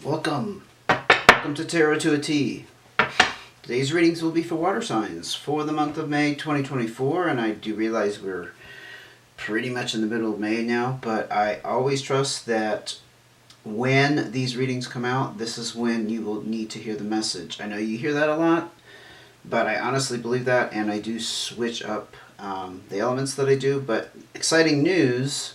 Welcome. Welcome to Tarot to a T. Today's readings will be for water signs for the month of May 2024, and I do realize we're pretty much in the middle of May now, but I always trust that when these readings come out, this is when you will need to hear the message. I know you hear that a lot, but I honestly believe that, and I do switch up the elements that I do. But exciting news,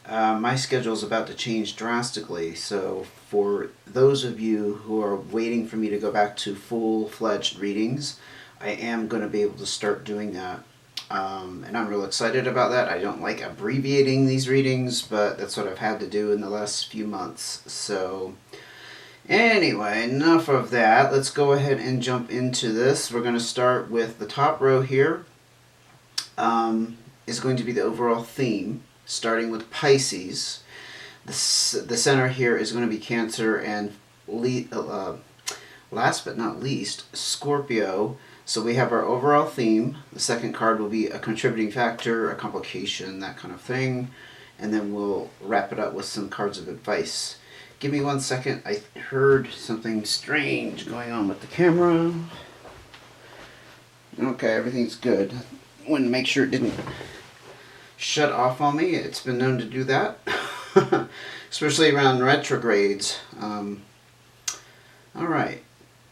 my schedule is about to change drastically, so for those of you who are waiting for me to go back to full-fledged readings, I am going to be able to start doing that. And I'm real excited about that. I don't like abbreviating these readings, but that's what I've had to do in the last few months. So anyway, enough of that. Let's go ahead and jump into this. We're going to start with the top row here. Is going to be the overall theme, starting with Pisces. The center here is going to be Cancer, and last but not least, Scorpio. So we have our overall theme. The second card will be a contributing factor, a complication, that kind of thing. And then we'll wrap it up with some cards of advice. Give me 1 second. I heard something strange going on with the camera. Okay, everything's good. I wanted to make sure it didn't shut off on me. It's been known to do that. Especially around retrogrades. Alright.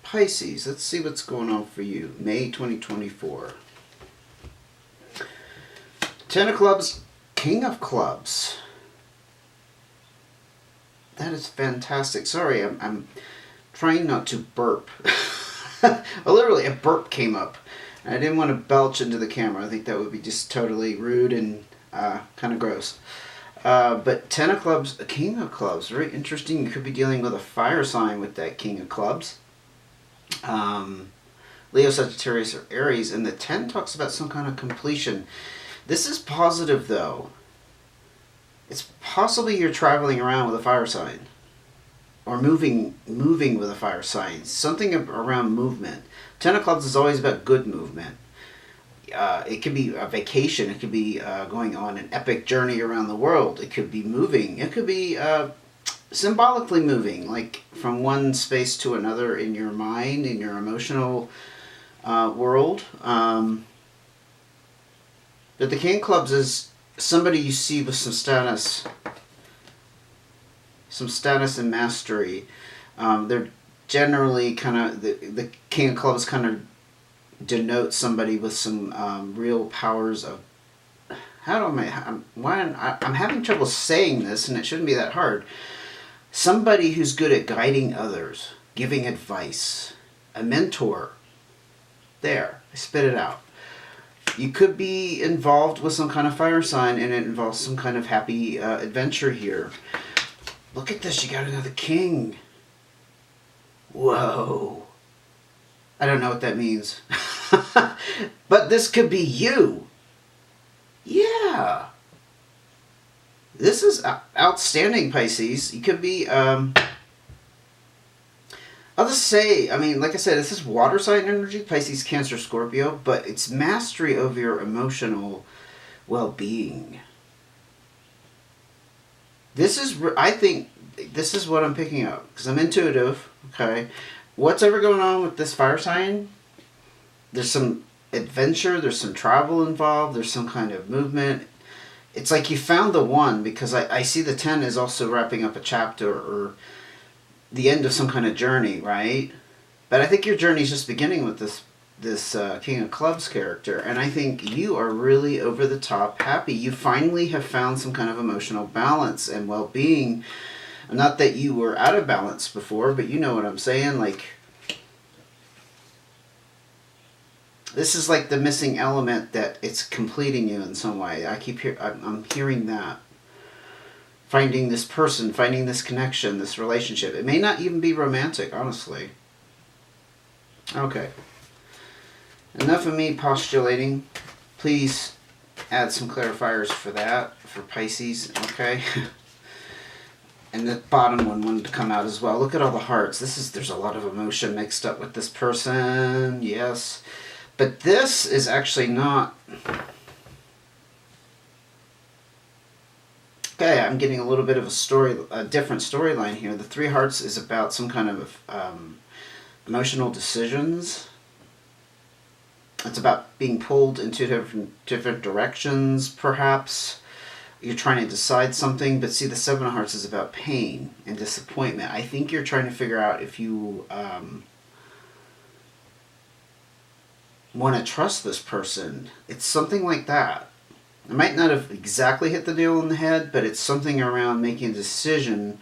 Pisces, let's see what's going on for you. May 2024. Ten of Clubs, King of Clubs. That is fantastic. Sorry, I'm trying not to burp. Literally, a burp came up. I didn't want to belch into the camera. I think that would be just totally rude and kind of gross. But Ten of Clubs, a King of Clubs. Very interesting. You could be dealing with a fire sign with that King of Clubs. Leo, Sagittarius, or Aries, and the 10 talks about some kind of completion. This is positive, though. It's possibly you're traveling around with a fire sign, or moving with a fire sign. Something around movement. 10 of Clubs is always about good movement. It could be a vacation. It could be going on an epic journey around the world. It could be moving. It could be symbolically moving, like from one space to another in your mind, in your emotional world. But the King of Clubs is somebody you see with some status and mastery. They're generally kind of, the King of Clubs kind of denotes somebody with some real powers of, I'm having trouble saying this, and it shouldn't be that hard. Somebody who's good at guiding others, giving advice, a mentor. There, I spit it out. You could be involved with some kind of fire sign, and it involves some kind of happy adventure here. Look at this, you got another king. Whoa. I don't know what that means. But this could be you. Yeah. This is outstanding, Pisces. You could be, I'll just say, I mean, like I said, this is water sign energy, Pisces, Cancer, Scorpio, but it's mastery over your emotional well-being. This is, I think, this is what I'm picking up, because I'm intuitive, okay? What's ever going on with this fire sign? There's some adventure, there's some travel involved, there's some kind of movement. It's like you found the one, because I see the 10 is also wrapping up a chapter or the end of some kind of journey, right? But I think your journey is just beginning with this King of Clubs character, and I think you are really over the top happy. You finally have found some kind of emotional balance and well-being. Not that you were out of balance before, but you know what I'm saying. Like, this is like the missing element that it's completing you in some way. I'm hearing that. Finding this person, finding this connection, this relationship. It may not even be romantic, honestly. Okay. Enough of me postulating. Please add some clarifiers for that, for Pisces, okay? And the bottom one wanted to come out as well. Look at all the hearts. There's a lot of emotion mixed up with this person, yes. But this is actually not Okay, I'm getting a little bit of a different storyline here. The Three Hearts is about some kind of emotional decisions. It's about being pulled in two different directions, perhaps. You're trying to decide something, but see, the Seven of Hearts is about pain and disappointment. I think you're trying to figure out if you want to trust this person. It's something like that. I might not have exactly hit the nail on the head, but it's something around making a decision.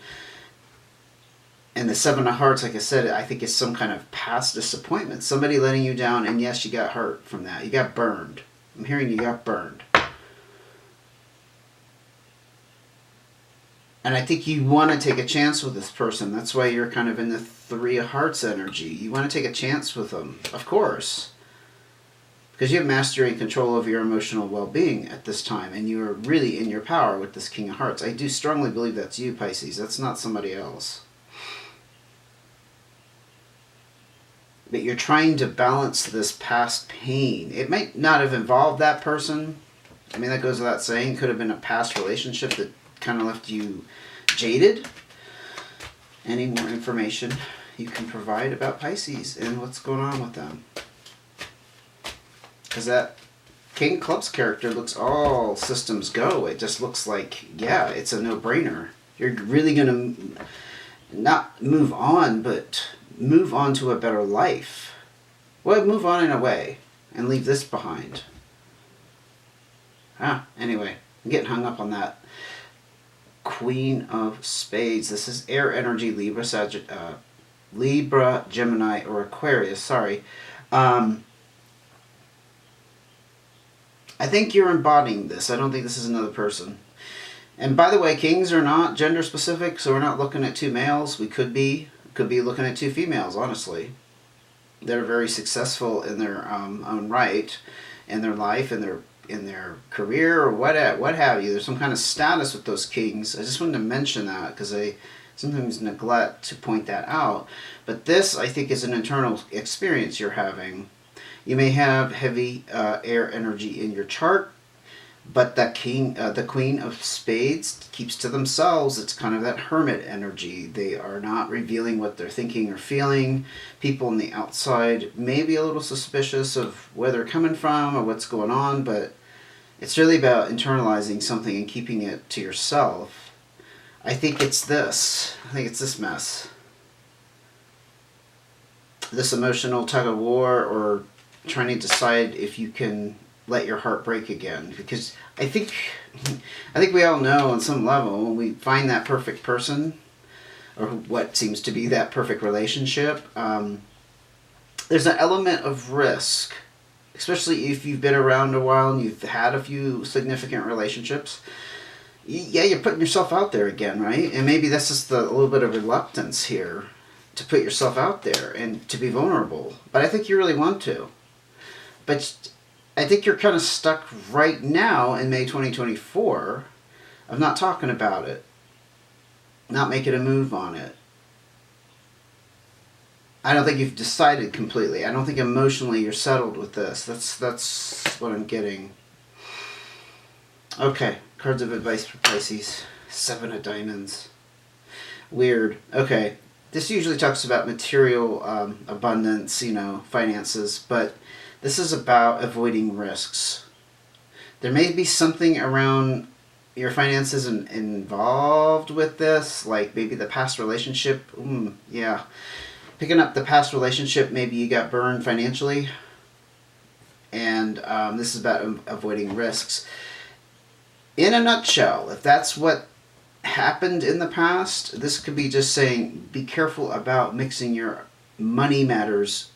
And the Seven of Hearts, like I said, I think is some kind of past disappointment. Somebody letting you down, and yes, you got hurt from that. You got burned. I'm hearing you got burned. And I think you want to take a chance with this person. That's why you're kind of in the Three of Hearts energy. You want to take a chance with them, of course. Because you have mastery and control over your emotional well-being at this time. And you are really in your power with this King of Hearts. I do strongly believe that's you, Pisces. That's not somebody else. But you're trying to balance this past pain. It might not have involved that person. I mean, that goes without saying. Could have been a past relationship that kind of left you jaded. Any more information you can provide about Pisces and what's going on with them? Because that King of Clubs character looks all systems go. It just looks like, yeah, it's a no-brainer. You're really going to not move on, but move on to a better life. Well, move on in a way and leave this behind. Anyway, I'm getting hung up on that. Queen of Spades. This is air energy, Libra, Gemini, or Aquarius. Sorry. I think you're embodying this. I don't think this is another person. And by the way, kings are not gender specific, so we're not looking at two males. We could be looking at two females, honestly. They're very successful in their own right, in their life, in their career, or what have you. There's some kind of status with those kings. I just wanted to mention that because I sometimes neglect to point that out. But this, I think, is an internal experience you're having. You may have heavy air energy in your chart, but the Queen of Spades keeps to themselves. It's kind of that hermit energy. They are not revealing what they're thinking or feeling. People on the outside may be a little suspicious of where they're coming from or what's going on, but it's really about internalizing something and keeping it to yourself. I think it's this. I think it's this mess. This emotional tug of war, or trying to decide if you can let your heart break again. Because I think we all know on some level, when we find that perfect person, or what seems to be that perfect relationship, there's an element of risk. Especially if you've been around a while and you've had a few significant relationships. Yeah, you're putting yourself out there again, right? And maybe that's just a little bit of reluctance here to put yourself out there and to be vulnerable. But I think you really want to. But I think you're kind of stuck right now in May 2024 of not talking about it. Not making a move on it. I don't think you've decided completely. I don't think emotionally you're settled with this. That's what I'm getting. Okay, cards of advice for Pisces. 7 of Diamonds. Weird. Okay, this usually talks about material abundance, finances, but this is about avoiding risks. There may be something around your finances involved with this, like maybe the past relationship. Yeah. Picking up the past relationship, maybe you got burned financially. And this is about avoiding risks. In a nutshell, if that's what happened in the past, this could be just saying, be careful about mixing your money matters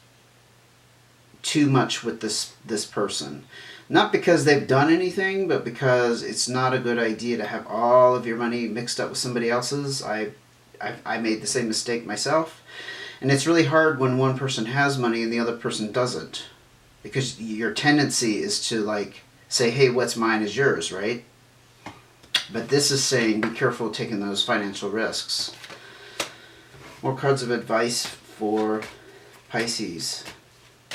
too much with this person. Not because they've done anything, but because it's not a good idea to have all of your money mixed up with somebody else's. I made the same mistake myself. And it's really hard when one person has money and the other person doesn't. Because your tendency is to say, hey, what's mine is yours, right? But this is saying be careful taking those financial risks. More cards of advice for Pisces.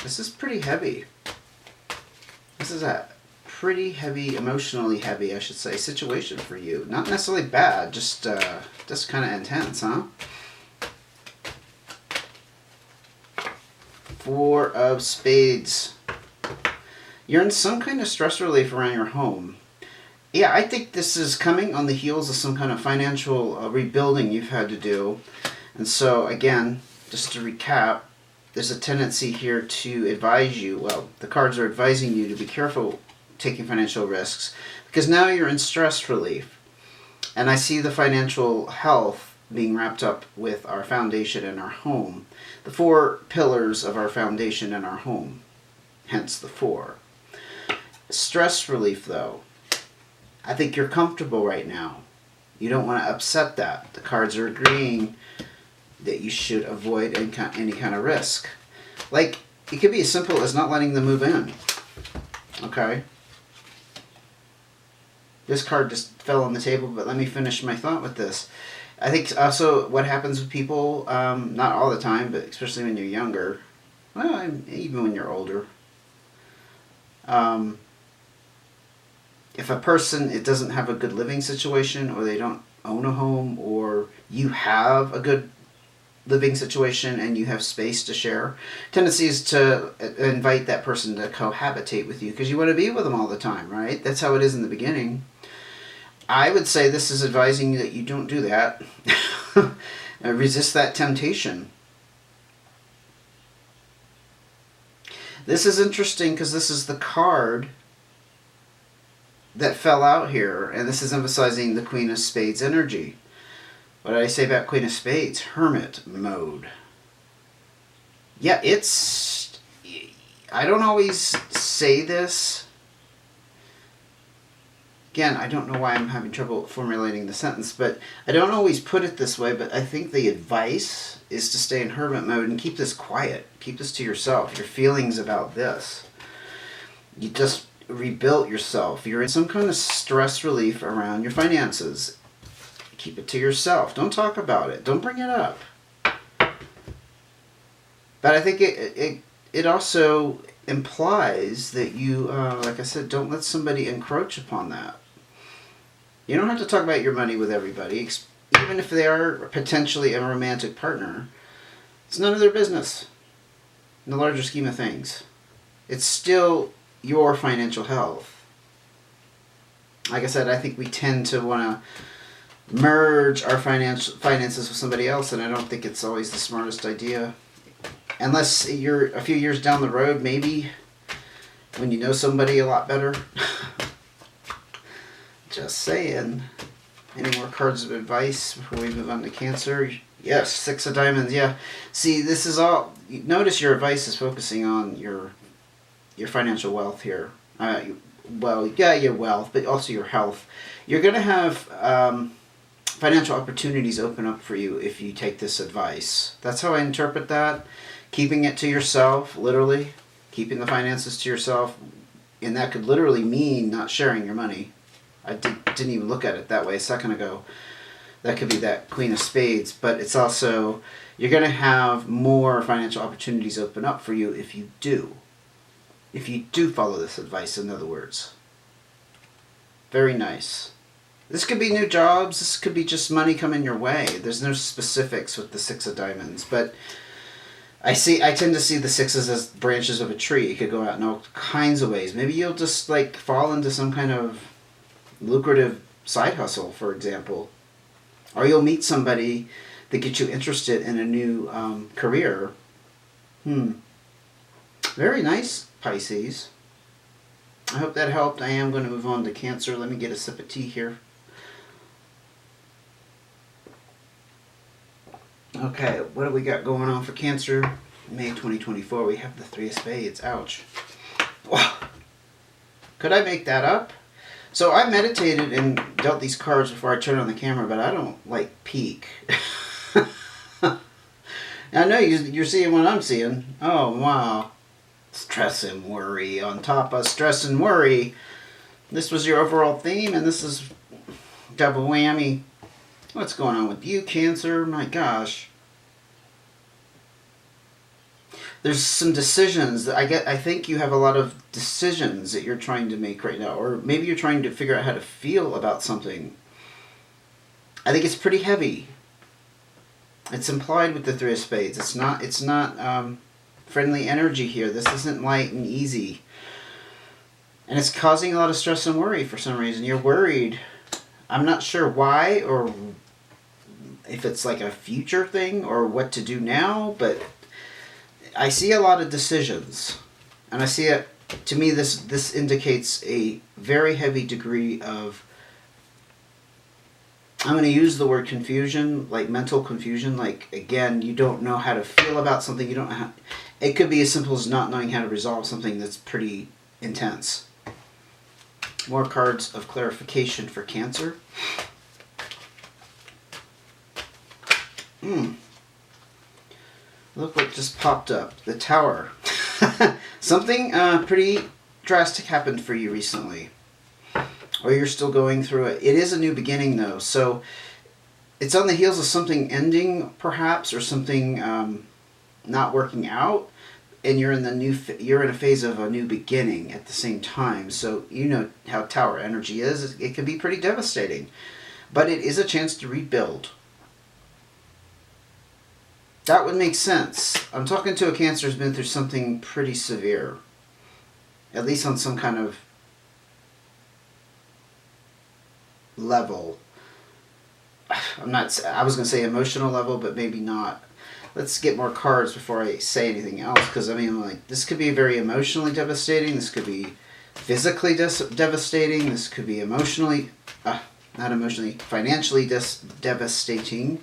This is pretty heavy. This is a pretty heavy, emotionally heavy, I should say, situation for you. Not necessarily bad, just kind of intense, huh? Four of Spades. You're in some kind of stress relief around your home. Yeah, I think this is coming on the heels of some kind of financial rebuilding you've had to do. And so, again, just to recap, there's a tendency here to advise you, well, the cards are advising you to be careful taking financial risks, because now you're in stress relief. And I see the financial health being wrapped up with our foundation and our home. The four pillars of our foundation and our home, hence the four. Stress relief, though. I think you're comfortable right now. You don't want to upset that. The cards are agreeing that you should avoid any kind of risk. Like, it could be as simple as not letting them move in. Okay? This card just fell on the table, but let me finish my thought with this. I think also what happens with people, not all the time, but especially when you're younger, well, even when you're older, if a person, it doesn't have a good living situation, or they don't own a home, or you have a good living situation and you have space to share, tendency is to invite that person to cohabitate with you because you want to be with them all the time, right? That's how it is in the beginning. I would say this is advising you that you don't do that. Resist that temptation. This is interesting because this is the card that fell out here, and this is emphasizing the Queen of Spades energy. What did I say about Queen of Spades? Hermit mode. Yeah, it's... I don't always say this. Again, I don't know why I'm having trouble formulating the sentence, but I don't always put it this way, but I think the advice is to stay in hermit mode and keep this quiet. Keep this to yourself, your feelings about this. You just rebuilt yourself. You're in some kind of stress relief around your finances. Keep it to yourself. Don't talk about it. Don't bring it up. But I think it also implies that you, like I said, don't let somebody encroach upon that. You don't have to talk about your money with everybody, even if they are potentially a romantic partner. It's none of their business in the larger scheme of things. It's still your financial health. Like I said, I think we tend to want to merge our finances with somebody else, and I don't think it's always the smartest idea. Unless you're a few years down the road, maybe, when you know somebody a lot better. Just saying. Any more cards of advice before we move on to Cancer? Yes, Six of Diamonds, yeah. See, this is all... Notice your advice is focusing on your financial wealth here. Well, yeah, your wealth, but also your health. You're going to have... financial opportunities open up for you if you take this advice. That's how I interpret that. Keeping it to yourself, literally. Keeping the finances to yourself. And that could literally mean not sharing your money. I didn't even look at it that way a second ago. That could be that Queen of Spades. But it's also, you're going to have more financial opportunities open up for you if you do. If you do follow this advice, in other words. Very nice. This could be new jobs. This could be just money coming your way. There's no specifics with the Six of Diamonds, but I tend to see the sixes as branches of a tree. It could go out in all kinds of ways. Maybe you'll just like fall into some kind of lucrative side hustle, for example, or you'll meet somebody that gets you interested in a new career. Very nice, Pisces. I hope that helped. I am going to move on to Cancer. Let me get a sip of tea here. Okay, what do we got going on for Cancer? May 2024, we have the Three of Spades. Ouch. Wow. Could I make that up? So I meditated and dealt these cards before I turned on the camera, but I don't, like, peek. I know you're seeing what I'm seeing. Oh, wow. Stress and worry on top of stress and worry. This was your overall theme, and this is double whammy. What's going on with you, Cancer? My gosh. there's some decisions that I think you have a lot of decisions that you're trying to make right now, or maybe you're trying to figure out how to feel about something. I think it's pretty heavy. It's implied with the Three of Spades. It's not friendly energy here. This isn't light and easy. And it's causing a lot of stress and worry for some reason. You're worried. I'm not sure why, or if it's like a future thing or what to do now, but I see a lot of decisions. And I see it, to me, this indicates a very heavy degree of, I'm going to use the word confusion, like mental confusion. Like, again, you don't know how to feel about something. You don't know how, it could be as simple as not knowing how to resolve something that's pretty intense. More cards of clarification for Cancer. Look what just popped up. The Tower. Something pretty drastic happened for you recently. Or you're still going through it. It is a new beginning, though. So it's on the heels of something ending, perhaps, or something not working out. And you're in a phase of a new beginning at the same time. So you know how Tower energy is. It can be pretty devastating. But it is a chance to rebuild. That would make sense. I'm talking to a Cancer who's been through something pretty severe. At least on some kind of level. I was going to say emotional level, but maybe not. Let's get more cards before I say anything else, because I mean, like, this could be very emotionally devastating. This could be physically devastating. This could be emotionally, not emotionally, financially devastating.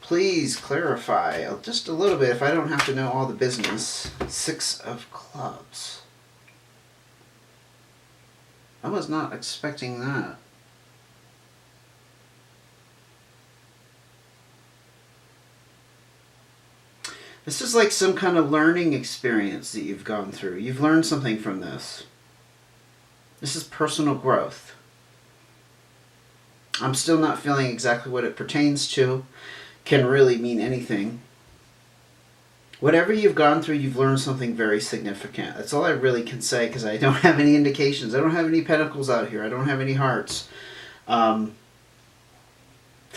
Please clarify just a little bit if I don't have to know all the business. 6 of Clubs. I was not expecting that. This is like some kind of learning experience that you've gone through. You've learned something from this. This is personal growth. I'm still not feeling exactly what it pertains to. Can really mean anything. Whatever you've gone through, you've learned something very significant. That's all I really can say, because I don't have any indications. I don't have any pentacles out here. I don't have any hearts. For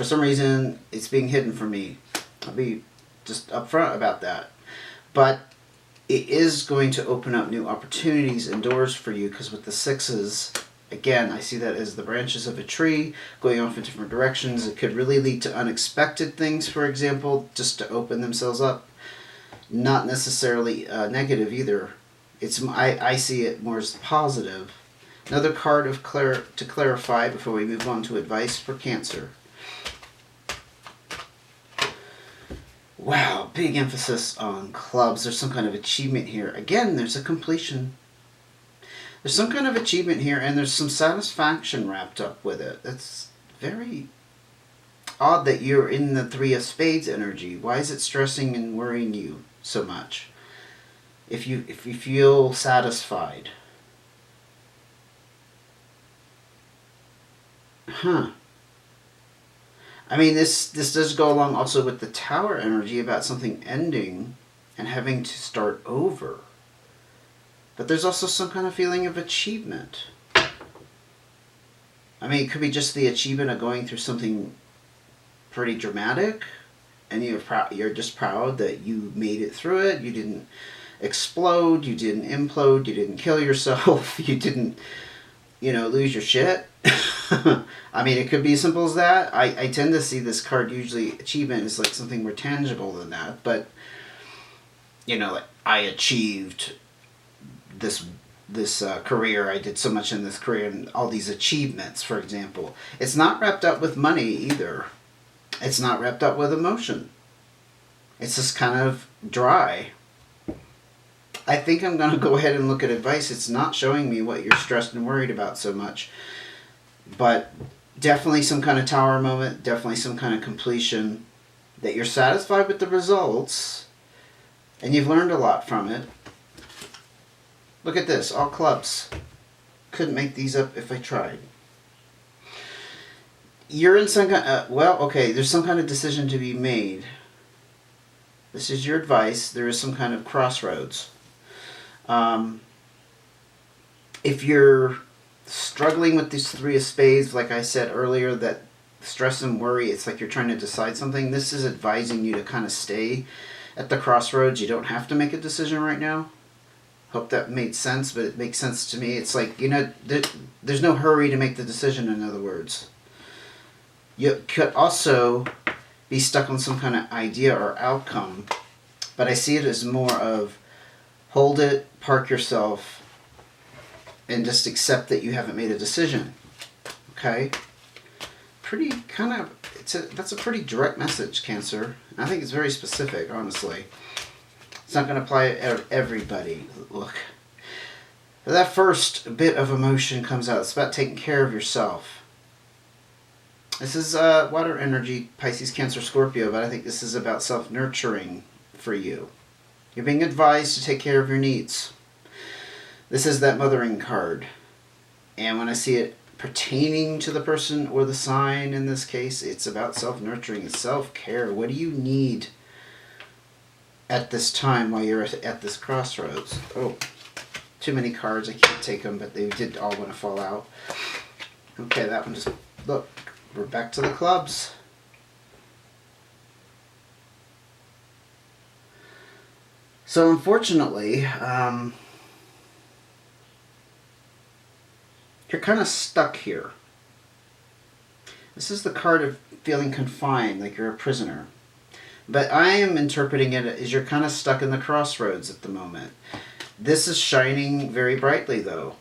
some reason, it's being hidden from me. I'll be just upfront about that. But it is going to open up new opportunities and doors for you, because with the sixes, again, I see that as the branches of a tree going off in different directions. It could really lead to unexpected things, for example, just to open themselves up. Not necessarily negative either. I see it more as positive. Another card of to clarify before we move on to advice for Cancer. Wow, big emphasis on clubs. There's some kind of achievement here. Again, there's a completion. There's some kind of achievement here, and there's some satisfaction wrapped up with it. That's very odd that you're in the Three of Spades energy. Why is it stressing and worrying you so much? If you feel satisfied. I mean, this does go along also with the Tower energy about something ending and having to start over. But there's also some kind of feeling of achievement. I mean, it could be just the achievement of going through something pretty dramatic, and you're just proud that you made it through it. You didn't explode, you didn't implode, you didn't kill yourself, you didn't, lose your shit. I mean, it could be as simple as that. I tend to see this card, usually achievement is like something more tangible than that, but like, I achieved this career, I did so much in this career, and all these achievements, for example. It's not wrapped up with money either. It's not wrapped up with emotion. It's just kind of dry. I think I'm going to go ahead and look at advice. It's not showing me what you're stressed and worried about so much. But definitely some kind of Tower moment, definitely some kind of completion, that you're satisfied with the results, and you've learned a lot from it. Look at this, all clubs. Couldn't make these up if I tried. You're in some kind there's some kind of decision to be made. This is your advice. There is some kind of crossroads. If you're struggling with these three of spades, like I said earlier, that stress and worry, it's like you're trying to decide something. This is advising you to kind of stay at the crossroads. You don't have to make a decision right now. Hope that made sense, but it makes sense to me. It's like, there's no hurry to make the decision, in other words. You could also be stuck on some kind of idea or outcome, but I see it as more of hold it, park yourself, and just accept that you haven't made a decision. Okay? Pretty kind of, that's a pretty direct message, Cancer. I think it's very specific, honestly. It's not going to apply to everybody. Look. That first bit of emotion comes out. It's about taking care of yourself. This is water energy, Pisces, Cancer, Scorpio, but I think this is about self-nurturing for you. You're being advised to take care of your needs. This is that mothering card. And when I see it pertaining to the person or the sign in this case, it's about self-nurturing. It's self-care. What do you need at this time while you're at this crossroads? Oh, too many cards. I can't take them, but they did all want to fall out. Okay, that one just... Look, we're back to the clubs. So unfortunately, you're kind of stuck here. This is the card of feeling confined, like you're a prisoner. But I am interpreting it as you're kind of stuck in the crossroads at the moment. This is shining very brightly, though.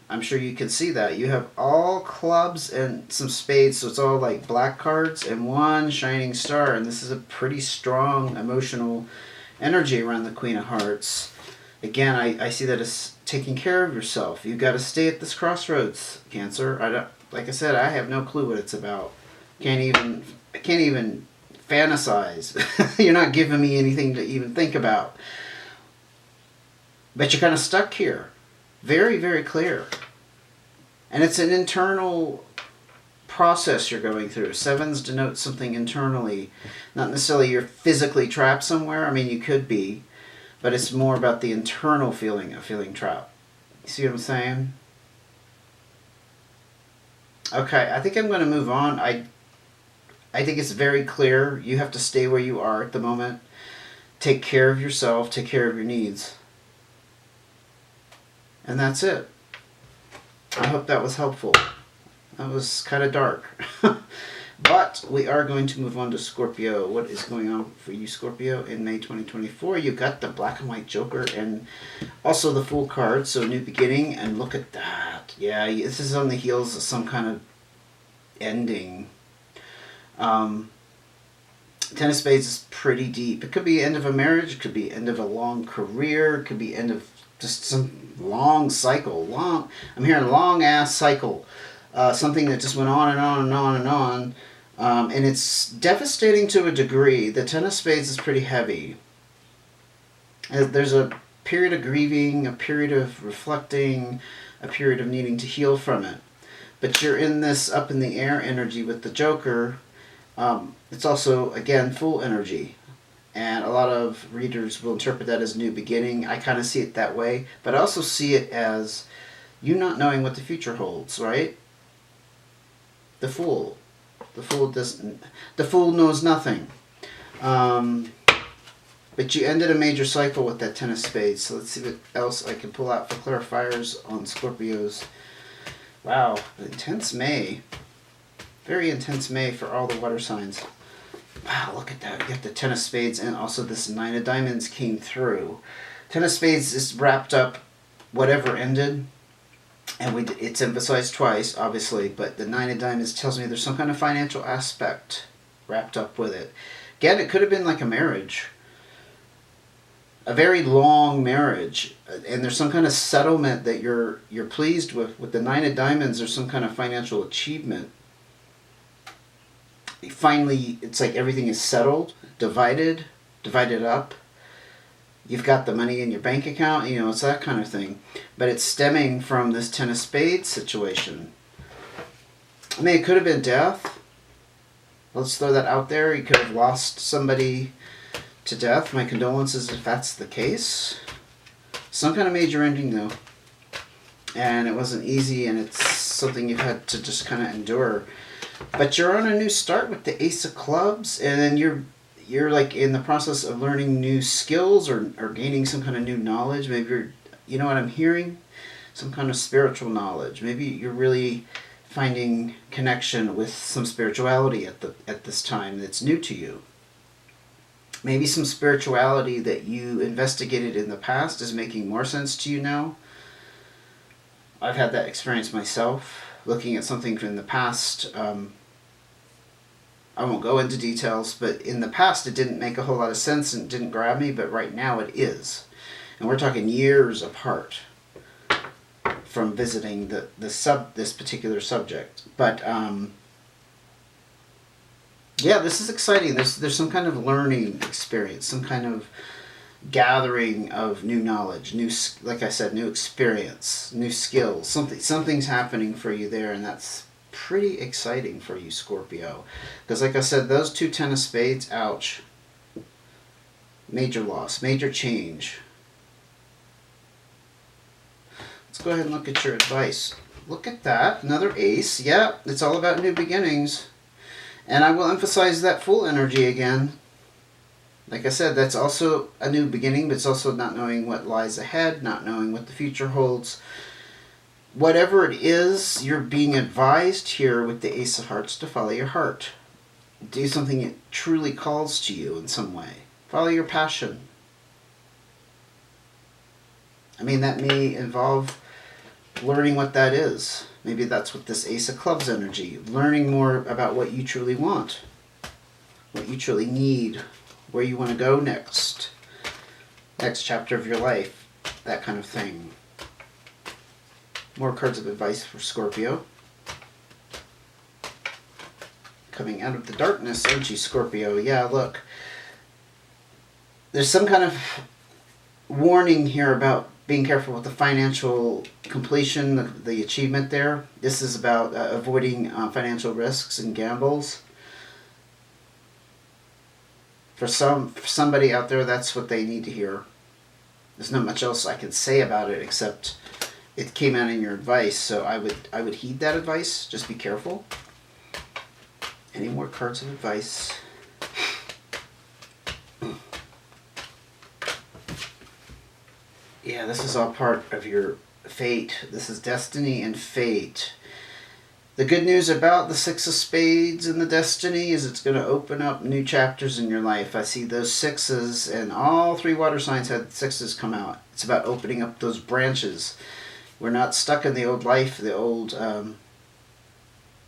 I'm sure you can see that. You have all clubs and some spades, so it's all like black cards and one shining star. And this is a pretty strong emotional energy around the Queen of Hearts. Again, I see that as taking care of yourself. You've got to stay at this crossroads, Cancer. Like I said, I have no clue what it's about. I can't even fantasize. You're not giving me anything to even think about. But you're kind of stuck here. Very, very clear. And it's an internal process you're going through. Sevens denote something internally. Not necessarily you're physically trapped somewhere. I mean, you could be. But it's more about the internal feeling of feeling trapped. You see what I'm saying? Okay, I think I'm going to move on. I think it's very clear. You have to stay where you are at the moment. Take care of yourself. Take care of your needs. And that's it. I hope that was helpful. That was kind of dark. But we are going to move on to Scorpio. What is going on for you, Scorpio, in May 2024? You got the black and white Joker and also the Fool card, so new beginning. And look at that. Yeah, this is on the heels of some kind of ending. Ten of Spades is pretty deep. It could be end of a marriage. It could be end of a long career. It could be end of just some long cycle. I'm hearing long-ass cycle. Something that just went on and on and on and on. And it's devastating to a degree. The Ten of Spades is pretty heavy. There's a period of grieving, a period of reflecting, a period of needing to heal from it. But you're in this up in the air energy with the Joker. It's also, again, Fool energy. And a lot of readers will interpret that as new beginning. I kind of see it that way. But I also see it as you not knowing what the future holds, right? The Fool. The Fool knows nothing. But you ended a major cycle with that Ten of Spades. So let's see what else I can pull out for clarifiers on Scorpios. Wow, intense May. Very intense May for all the water signs. Wow, look at that. You got the Ten of Spades and also this Nine of Diamonds came through. Ten of Spades is wrapped up whatever ended. And it's emphasized twice, obviously, but the Nine of Diamonds tells me there's some kind of financial aspect wrapped up with it. Again, it could have been like a marriage. A very long marriage. And there's some kind of settlement that you're pleased with. With the Nine of Diamonds, there's some kind of financial achievement. Finally, it's like everything is settled, divided up. You've got the money in your bank account, it's that kind of thing. But it's stemming from this Ten of Spades situation. I mean, it could have been death. Let's throw that out there. You could have lost somebody to death. My condolences if that's the case. Some kind of major ending though. And it wasn't easy, and it's something you've had to just kind of endure. But you're on a new start with the Ace of Clubs, and then you're like in the process of learning new skills or gaining some kind of new knowledge. Maybe you're, you know what I'm hearing? Some kind of spiritual knowledge. Maybe you're really finding connection with some spirituality at this time that's new to you. Maybe some spirituality that you investigated in the past is making more sense to you now. I've had that experience myself, looking at something from the past. I won't go into details, but in the past it didn't make a whole lot of sense and didn't grab me, but right now it is. And we're talking years apart from visiting this particular subject. But yeah, this is exciting. There's some kind of learning experience, some kind of gathering of new knowledge, like I said, new experience, new skills. Something's happening for you there, and that's pretty exciting for you, Scorpio. Because like I said, those 2 10 of spades, ouch. Major loss, major change. Let's go ahead and look at your advice. Look at that, another ace. Yeah, it's all about new beginnings. And I will emphasize that Fool energy again. Like I said, that's also a new beginning, but it's also not knowing what lies ahead, not knowing what the future holds. Whatever it is, you're being advised here with the Ace of Hearts to follow your heart. Do something that truly calls to you in some way. Follow your passion. I mean, that may involve learning what that is. Maybe that's what this Ace of Clubs energy, learning more about what you truly want, what you truly need, where you want to go next chapter of your life, that kind of thing. More cards of advice for Scorpio. Coming out of the darkness, aren't you, Scorpio? Yeah, look. There's some kind of warning here about being careful with the financial completion, the achievement there. This is about avoiding financial risks and gambles. For somebody out there, that's what they need to hear. There's not much else I can say about it except it came out in your advice, so I would heed that advice. Just be careful. Any more cards of advice? Yeah, this is all part of your fate. This is destiny and fate. The good news about the Six of Spades and the destiny is it's going to open up new chapters in your life. I see those sixes, and all 3 water signs had sixes come out. It's about opening up those branches. We're not stuck in the old life, the old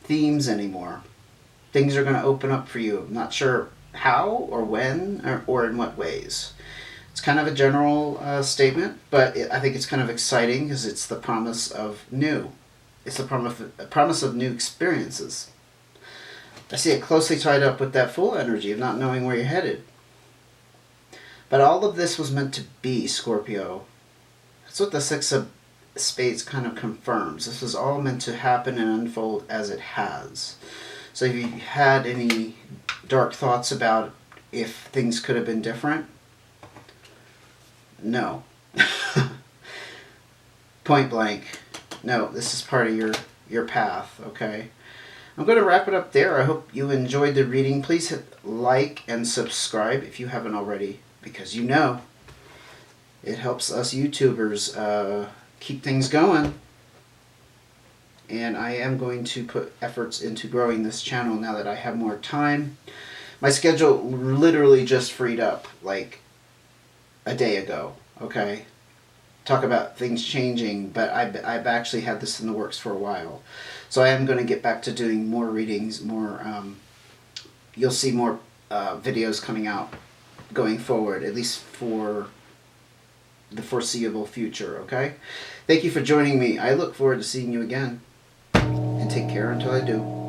themes anymore. Things are going to open up for you. I'm not sure how or when or in what ways. It's kind of a general statement, but I think it's kind of exciting because it's the promise of new. It's a promise of new experiences. I see it closely tied up with that Fool energy of not knowing where you're headed. But all of this was meant to be, Scorpio. That's what the Six of Spades kind of confirms. This was all meant to happen and unfold as it has. So if you had any dark thoughts about if things could have been different, no. Point blank. No, this is part of your path, okay? I'm going to wrap it up there. I hope you enjoyed the reading. Please hit like and subscribe if you haven't already, because you know it helps us YouTubers keep things going. And I am going to put efforts into growing this channel now that I have more time. My schedule literally just freed up like a day ago, okay? Talk about things changing, but I've actually had this in the works for a while. So I am going to get back to doing more readings, more, you'll see more videos coming out going forward, at least for the foreseeable future, okay? Thank you for joining me. I look forward to seeing you again. And take care until I do.